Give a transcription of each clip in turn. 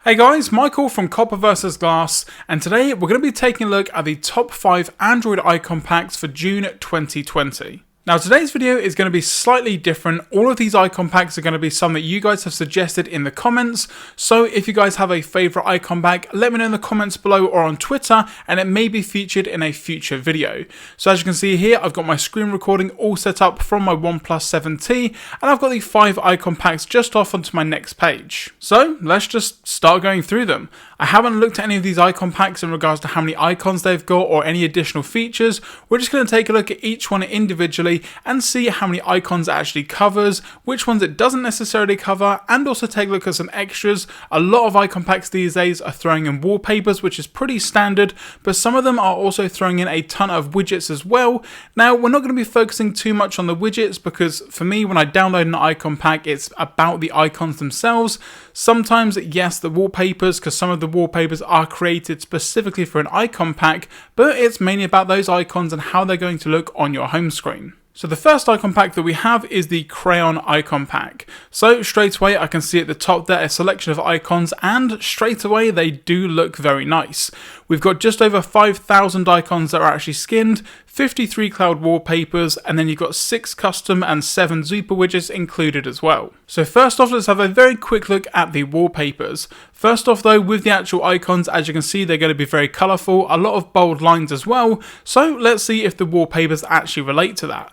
Hey guys, Michael from Copper vs Glass, and today we're going to be taking a look at the top 5 Android icon packs for June 2020. Now today's video is going to be slightly different. All of these icon packs are going to be some that you guys have suggested in the comments, so if you guys have a favourite icon pack, let me know in the comments below or on Twitter, and it may be featured in a future video. So as you can see here, I've got my screen recording all set up from my OnePlus 7T, and I've got the 5 icon packs just off onto my next page. So let's just start going through them. I haven't looked at any of these icon packs in regards to how many icons they've got or any additional features. We're just going to take a look at each one individually and see how many icons it actually covers, which ones it doesn't necessarily cover, and also take a look at some extras. A lot of icon packs these days are throwing in wallpapers, which is pretty standard, but some of them are also throwing in a ton of widgets as well. Now, we're not going to be focusing too much on the widgets because for me, when I download an icon pack, it's about the icons themselves. Sometimes, yes, the wallpapers, because some of the wallpapers are created specifically for an icon pack, but it's mainly about those icons and how they're going to look on your home screen. So the first icon pack that we have is the Crayon icon pack. So straight away I can see at the top there a selection of icons, and straight away they do look very nice. We've got just over 5,000 icons that are actually skinned, 53 cloud wallpapers, and then you've got 6 custom and 7 Zupa widgets included as well. So first off, let's have a very quick look at the wallpapers. First off though, with the actual icons, as you can see, they're going to be very colourful, a lot of bold lines as well. So let's see if the wallpapers actually relate to that.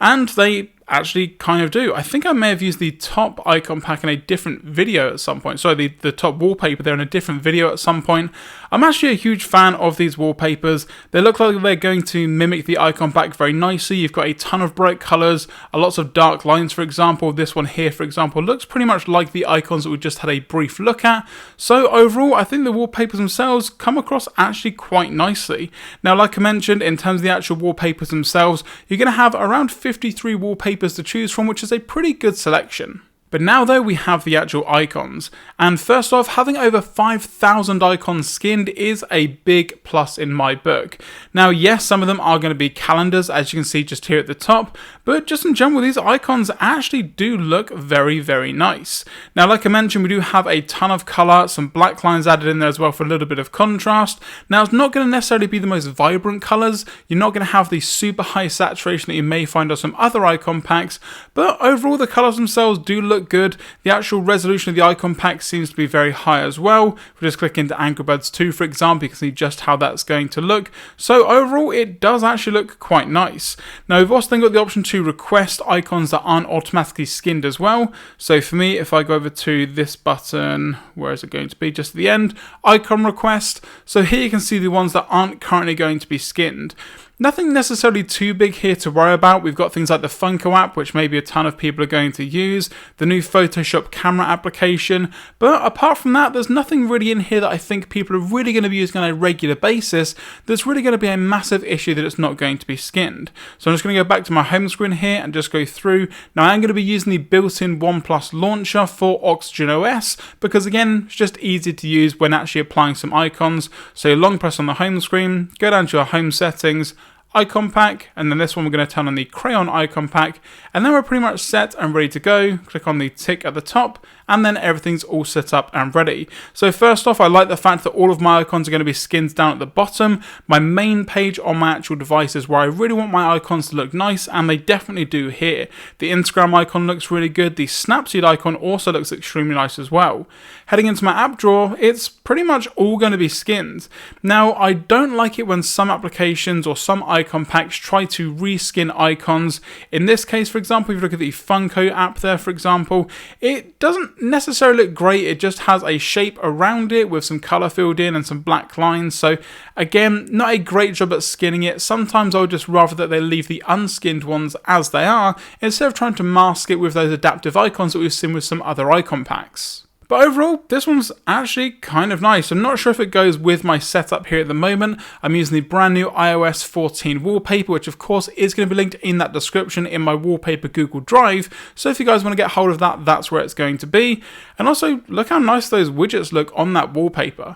And they actually kind of do. I think I may have used the top icon pack in a different video at some point. Sorry, the top wallpaper there in a different video at some point. I'm actually a huge fan of these wallpapers. They look like they're going to mimic the icon pack very nicely. You've got a ton of bright colours, lots of dark lines, for example. This one here, for example, looks pretty much like the icons that we just had a brief look at. So overall, I think the wallpapers themselves come across actually quite nicely. Now, like I mentioned, in terms of the actual wallpapers themselves, you're going to have around 53 wallpapers to choose from, which is a pretty good selection. But now though, we have the actual icons, and first off, having over 5,000 icons skinned is a big plus in my book. Now yes, some of them are going to be calendars, as you can see just here at the top, but just in general, these icons actually do look very, very nice. Now like I mentioned, we do have a ton of colour, some black lines added in there as well for a little bit of contrast. Now it's not going to necessarily be the most vibrant colours, you're not going to have the super high saturation that you may find on some other icon packs, but overall the colours themselves do look good. The actual resolution of the icon pack seems to be very high as well. If we just click into Angry Birds 2, for example, you can see just how that's going to look. So overall, it does actually look quite nice. Now, we've also then got the option to request icons that aren't automatically skinned as well. So for me, if I go over to this button, where is it going to be? Just at the end, icon request. So here you can see the ones that aren't currently going to be skinned. Nothing necessarily too big here to worry about. We've got things like the Funko app, which maybe a ton of people are going to use, the new Photoshop camera application, but apart from that, there's nothing really in here that I think people are really going to be using on a regular basis that's really going to be a massive issue that it's not going to be skinned. So I'm just going to go back to my home screen here and just go through. Now I'm going to be using the built-in OnePlus launcher for Oxygen OS because again, it's just easy to use when actually applying some icons. So long press on the home screen, go down to your home settings, icon pack, and then this one we're going to turn on the Crayon icon pack, and then we're pretty much set and ready to go. Click on the tick at the top, and then everything's all set up and ready. So first off, I like the fact that all of my icons are going to be skinned down at the bottom. My main page on my actual device is where I really want my icons to look nice, and they definitely do here. The Instagram icon looks really good. The Snapseed icon also looks extremely nice as well. Heading into my app drawer, it's pretty much all going to be skinned. Now, I don't like it when some applications or some icon packs try to reskin icons. In this case, for example, if you look at the Funko app there, for example, it doesn't necessarily look great. It just has a shape around it with some color filled in and some black lines. So again, not a great job at skinning it. Sometimes I would just rather that they leave the unskinned ones as they are instead of trying to mask it with those adaptive icons that we've seen with some other icon packs. But overall, this one's actually kind of nice. I'm not sure if it goes with my setup here at the moment. I'm using the brand new iOS 14 wallpaper, which of course is going to be linked in that description in my wallpaper Google Drive. So if you guys want to get hold of that, that's where it's going to be. And also, look how nice those widgets look on that wallpaper.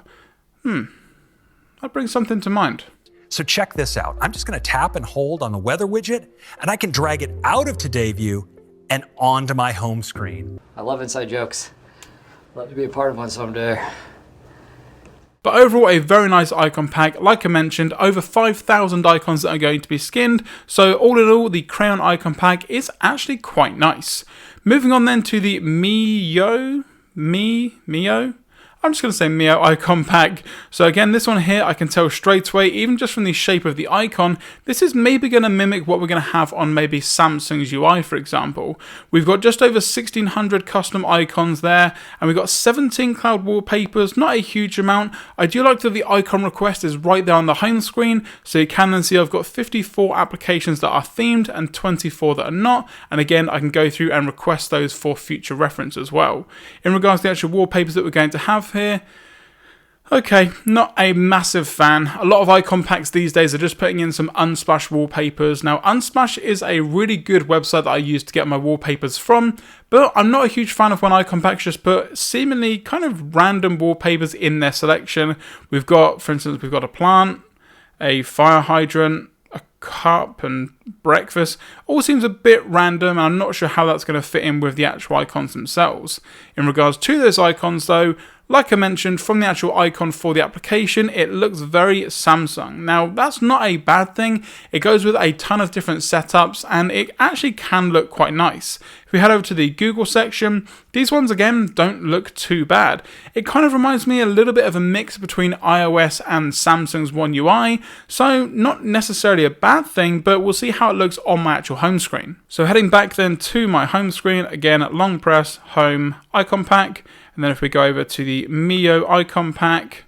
That brings something to mind. So check this out. I'm just going to tap and hold on the weather widget, and I can drag it out of Today View and onto my home screen. I love inside jokes. Love to be a part of one someday. But overall, a very nice icon pack. Like I mentioned, over 5,000 icons that are going to be skinned. So all in all, the Crayon icon pack is actually quite nice. Moving on then to the Meow. I'm just going to say Meow icon pack. So again, this one here, I can tell straight away, even just from the shape of the icon, this is maybe going to mimic what we're going to have on maybe Samsung's UI, for example. We've got just over 1,600 custom icons there, and we've got 17 cloud wallpapers, not a huge amount. I do like that the icon request is right there on the home screen, so you can then see I've got 54 applications that are themed and 24 that are not, and again, I can go through and request those for future reference as well. In regards to the actual wallpapers that we're going to have here, okay, not a massive fan. A lot of icon packs these days are just putting in some Unsplash wallpapers. Now, Unsplash is a really good website that I use to get my wallpapers from, but I'm not a huge fan of when icon packs just put seemingly kind of random wallpapers in their selection. We've got, for instance, we've got a plant, a fire hydrant, a cup, and breakfast. All seems a bit random, and I'm not sure how that's going to fit in with the actual icons themselves. In regards to those icons though, like I mentioned, from the actual icon for the application, it looks very Samsung. Now, that's not a bad thing. It goes with a ton of different setups, and it actually can look quite nice. If we head over to the Google section, these ones again don't look too bad. It kind of reminds me a little bit of a mix between iOS and Samsung's One UI, so not necessarily a bad thing, but we'll see how it looks on my actual home screen. So heading back then to my home screen, again, long press, home, icon pack, and then if we go over to the Meow icon pack,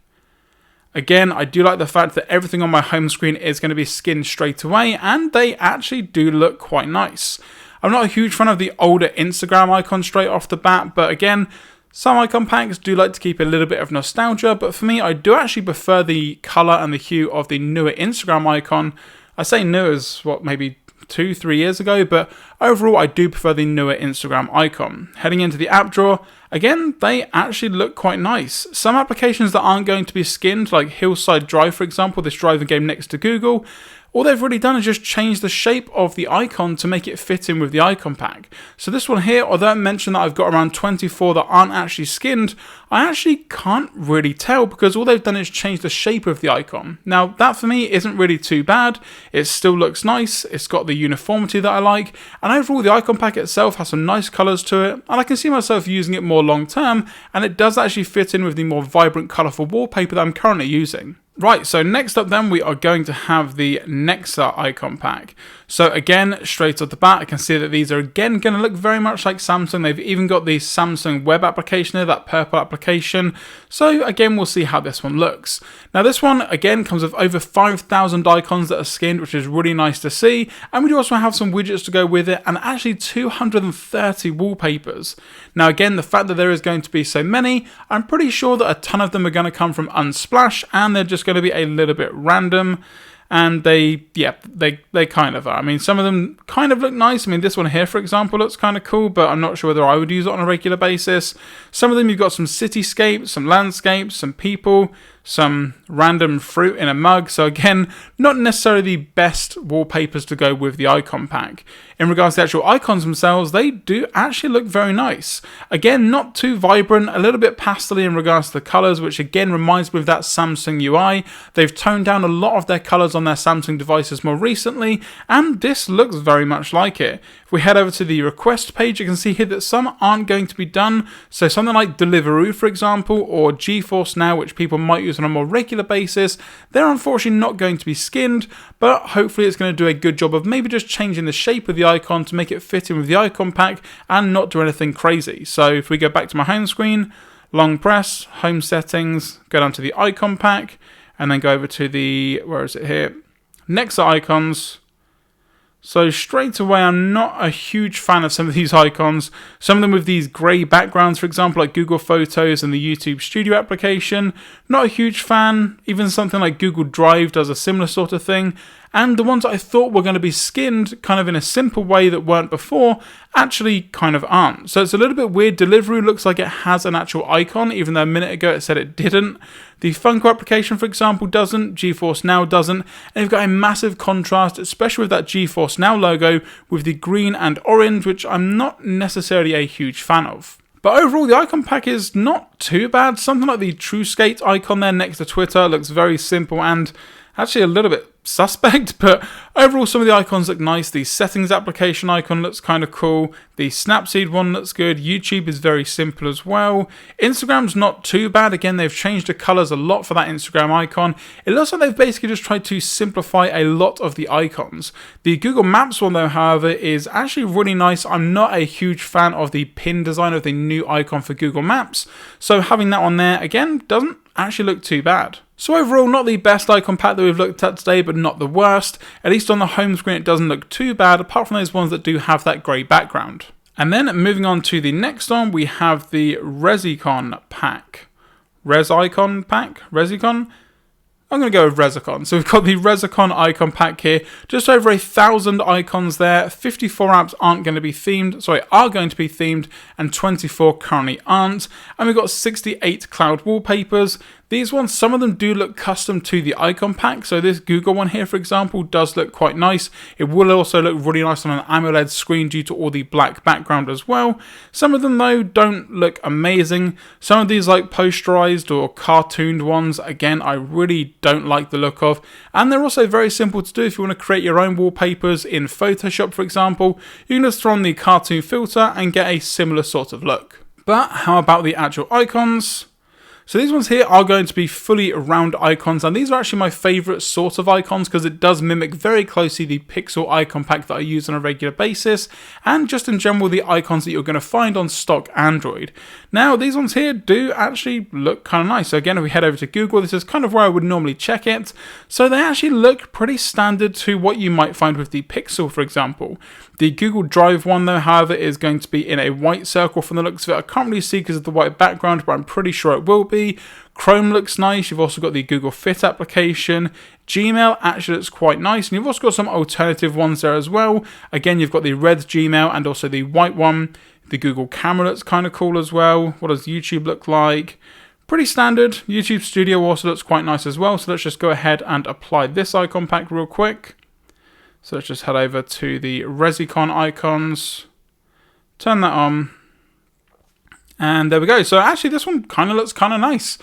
again, I do like the fact that everything on my home screen is going to be skinned straight away, and they actually do look quite nice. I'm not a huge fan of the older Instagram icon straight off the bat, but again, some icon packs do like to keep a little bit of nostalgia, but for me, I do actually prefer the colour and the hue of the newer Instagram icon. I say new as, what, maybe 2-3 years ago, but overall I do prefer the newer Instagram icon. Heading into the app drawer, again, they actually look quite nice. Some applications that aren't going to be skinned, like Hillside Drive for example, this driving game next to Google, all they've really done is just change the shape of the icon to make it fit in with the icon pack. So this one here, although I mentioned that I've got around 24 that aren't actually skinned, I actually can't really tell because all they've done is change the shape of the icon. Now that for me isn't really too bad. It still looks nice, it's got the uniformity that I like, and overall the icon pack itself has some nice colours to it, and I can see myself using it more long term, and it does actually fit in with the more vibrant colourful wallpaper that I'm currently using. Right, so next up then we are going to have the Nexa icon pack. So again, straight off the bat, I can see that these are again going to look very much like Samsung. They've even got the Samsung web application there, that purple application. So again, we'll see how this one looks. Now this one, again, comes with over 5,000 icons that are skinned, which is really nice to see. And we do also have some widgets to go with it, and actually 230 wallpapers. Now again, the fact that there is going to be so many, I'm pretty sure that a ton of them are going to come from Unsplash, and they're just going to be a little bit random. And they kind of are. I mean, some of them kind of look nice. I mean, this one here, for example, looks kind of cool, but I'm not sure whether I would use it on a regular basis. Some of them, you've got some cityscapes, some landscapes, some people, some random fruit in a mug. So again, not necessarily the best wallpapers to go with the icon pack. In regards to the actual icons themselves, they do actually look very nice. Again, not too vibrant, a little bit pastel-y in regards to the colours, which again reminds me of that Samsung UI. They've toned down a lot of their colours on their Samsung devices more recently, and this looks very much like it. If we head over to the request page, you can see here that some aren't going to be done. So something like Deliveroo, for example, or GeForce Now, which people might use on a more regular basis, they're unfortunately not going to be skinned, but hopefully it's going to do a good job of maybe just changing the shape of the icon to make it fit in with the icon pack and not do anything crazy. So if we go back to my home screen, long press, home settings, go down to the icon pack, and then go over to the, where is it here? Nexa icons. So straight away, I'm not a huge fan of some of these icons. Some of them with these grey backgrounds, for example, like Google Photos and the YouTube Studio application. Not a huge fan. Even something like Google Drive does a similar sort of thing. And the ones I thought were going to be skinned kind of in a simple way that weren't before actually kind of aren't. So it's a little bit weird. Deliveroo looks like it has an actual icon, even though a minute ago it said it didn't. The Funko application, for example, doesn't. GeForce Now doesn't. And you've got a massive contrast, especially with that GeForce Now logo with the green and orange, which I'm not necessarily a huge fan of. But overall, the icon pack is not too bad. Something like the TrueSkate icon there next to Twitter looks very simple and actually a little bit suspect, but overall some of the icons look nice. The settings application icon looks kind of cool. The Snapseed one looks good. YouTube is very simple as well. Instagram's not too bad. Again, they've changed the colors a lot for that Instagram icon. It looks like they've basically just tried to simplify a lot of the icons. The Google Maps one though, however, is actually really nice. I'm not a huge fan of the pin design of the new icon for Google Maps, so having that on there again doesn't actually look too bad. So overall, not the best icon pack that we've looked at today, but not the worst. At least on the home screen, it doesn't look too bad, apart from those ones that do have that grey background. And then moving on to the next one, we have the Resicon pack. Resicon pack? Resicon? I'm going to go with Resicon. So we've got the Resicon icon pack here. Just over 1,000 icons there. 54 apps are going to be themed, and 24 currently aren't. And we've got 68 cloud wallpapers. These ones, some of them do look custom to the icon pack. So this Google one here, for example, does look quite nice. It will also look really nice on an AMOLED screen due to all the black background as well. Some of them, though, don't look amazing. Some of these, like posterized or cartooned ones, again, I really don't like the look of. And they're also very simple to do. If you want to create your own wallpapers in Photoshop, for example, you can just throw on the cartoon filter and get a similar sort of look. But how about the actual icons? So these ones here are going to be fully round icons, and these are actually my favourite sort of icons because it does mimic very closely the Pixel icon pack that I use on a regular basis, and just in general the icons that you're going to find on stock Android. Now these ones here do actually look kind of nice. So again, if we head over to Google, this is kind of where I would normally check it. So they actually look pretty standard to what you might find with the Pixel, for example. The Google Drive one though, however, is going to be in a white circle from the looks of it. I can't really see because of the white background, but I'm pretty sure it will be. Chrome looks nice. You've also got the Google Fit application. Gmail actually looks quite nice, and you've also got some alternative ones there as well. Again, you've got the red Gmail and also the white one. The Google Camera looks kind of cool as well. What does YouTube look like? Pretty standard. YouTube Studio also looks quite nice as well. So let's just go ahead and apply this icon pack real quick. So let's just head over to the Resicon icons. Turn that on. And there we go. So actually this one kind of looks kind of nice.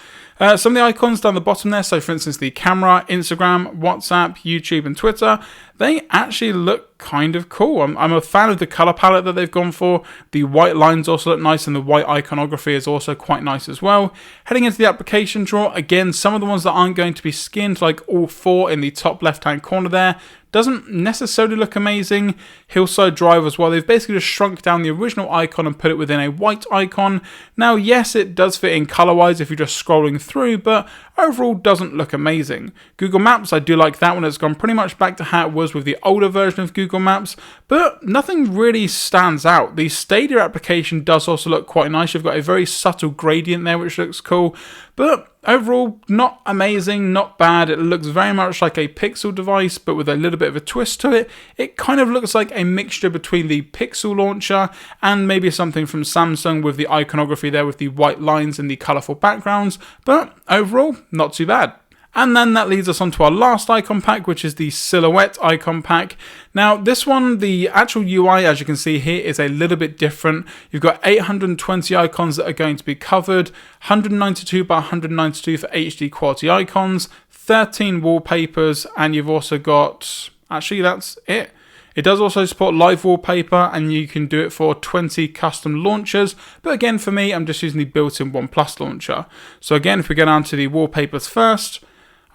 Some of the icons down the bottom there, so for instance the camera, Instagram, WhatsApp, YouTube and Twitter, they actually look kind of cool. I'm a fan of the color palette that they've gone for. The white lines also look nice, and the white iconography is also quite nice as well. Heading into the application drawer, again, some of the ones that aren't going to be skinned, like all four in the top left hand corner there, doesn't necessarily look amazing. Hillside Drive as well, they've basically just shrunk down the original icon and put it within a white icon. Now yes, it does fit in color wise if you're just scrolling through, but overall doesn't look amazing. Google Maps, I do like that one. It's gone pretty much back to how it was with the older version of Google Maps, but nothing really stands out. The Stadia application does also look quite nice. You've got a very subtle gradient there which looks cool, but overall not amazing, not bad. It looks very much like a Pixel device, but with a little bit of a twist to it. It kind of looks like a mixture between the Pixel launcher and maybe something from Samsung with the iconography there with the white lines and the colourful backgrounds, but overall not too bad. And then that leads us on to our last icon pack, which is the Silhouette icon pack. Now this one, the actual UI, as you can see here, is a little bit different. You've got 820 icons that are going to be covered, 192 by 192 for HD quality icons, 13 wallpapers, and you've also got, actually that's it. It does also support live wallpaper, and you can do it for 20 custom launchers. But again, for me, I'm just using the built-in OnePlus launcher. So again, if we go down to the wallpapers first,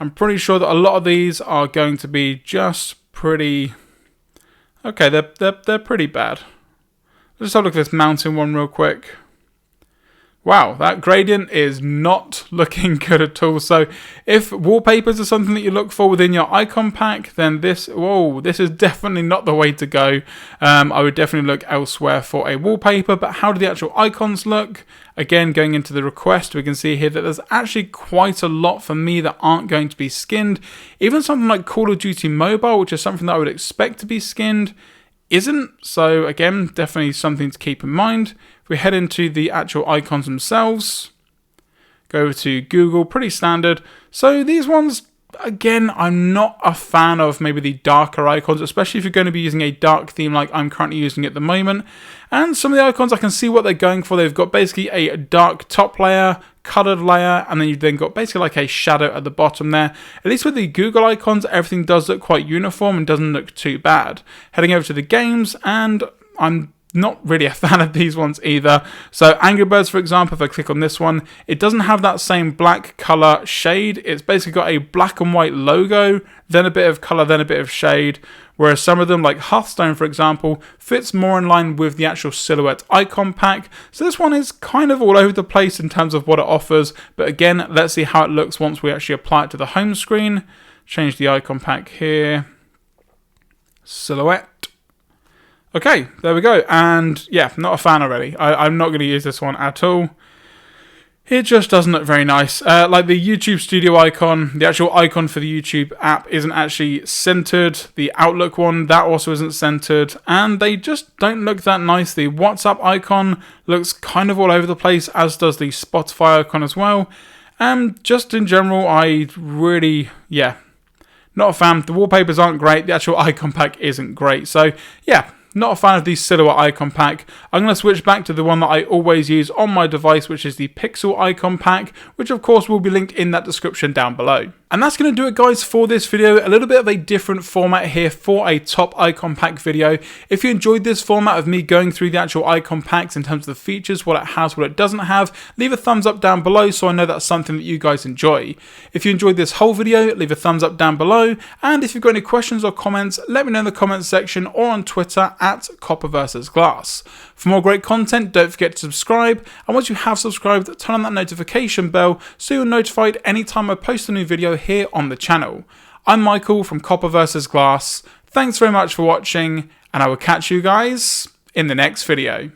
I'm pretty sure that a lot of these are going to be just pretty... Okay, they're pretty bad. Let's have a look at this mountain one real quick. Wow, that gradient is not looking good at all. So if wallpapers are something that you look for within your icon pack, then this is definitely not the way to go. I would definitely look elsewhere for a wallpaper. But how do the actual icons look? Again, going into the request, we can see here that there's actually quite a lot for me that aren't going to be skinned. Even something like Call of Duty Mobile, which is something that I would expect to be skinned, isn't. So again, definitely something to keep in mind. If we head into the actual icons themselves, go over to Google, pretty standard. So these ones Again, I'm not a fan of maybe the darker icons, especially if you're going to be using a dark theme like I'm currently using at the moment. And some of the icons, I can see what they're going for. They've got basically a dark top layer, colored layer, and then you've then got basically like a shadow at the bottom there. At least with the Google icons, everything does look quite uniform and doesn't look too bad. Heading over to the games, and I'm not really a fan of these ones either. So Angry Birds, for example, if I click on this one, it doesn't have that same black color shade. It's basically got a black and white logo, then a bit of color, then a bit of shade. Whereas some of them, like Hearthstone, for example, fits more in line with the actual silhouette icon pack. So this one is kind of all over the place in terms of what it offers. But again, let's see how it looks once we actually apply it to the home screen. Change the icon pack here. Silhouette. Okay, there we go, and yeah, not a fan already. I'm not going to use this one at all. It just doesn't look very nice. Like the YouTube Studio icon, the actual icon for the YouTube app isn't actually centered. The Outlook one, that also isn't centered, and they just don't look that nice. The WhatsApp icon looks kind of all over the place, as does the Spotify icon as well. And just in general, I really, not a fan. The wallpapers aren't great. The actual icon pack isn't great. So yeah, not a fan of the silhouette icon pack. I'm going to switch back to the one that I always use on my device, which is the Pixel icon pack, which of course will be linked in that description down below. And that's going to do it, guys, for this video. A little bit of a different format here for a top icon pack video. If you enjoyed this format of me going through the actual icon packs in terms of the features, what it has, what it doesn't have, leave a thumbs up down below so I know that's something that you guys enjoy. If you enjoyed this whole video, leave a thumbs up down below. And if you've got any questions or comments, let me know in the comments section or on Twitter at Copper vs Glass. For more great content, don't forget to subscribe. And once you have subscribed, turn on that notification bell so you're notified anytime I post a new video here on the channel. I'm Michael from Copper vs Glass. Thanks very much for watching, and I will catch you guys in the next video.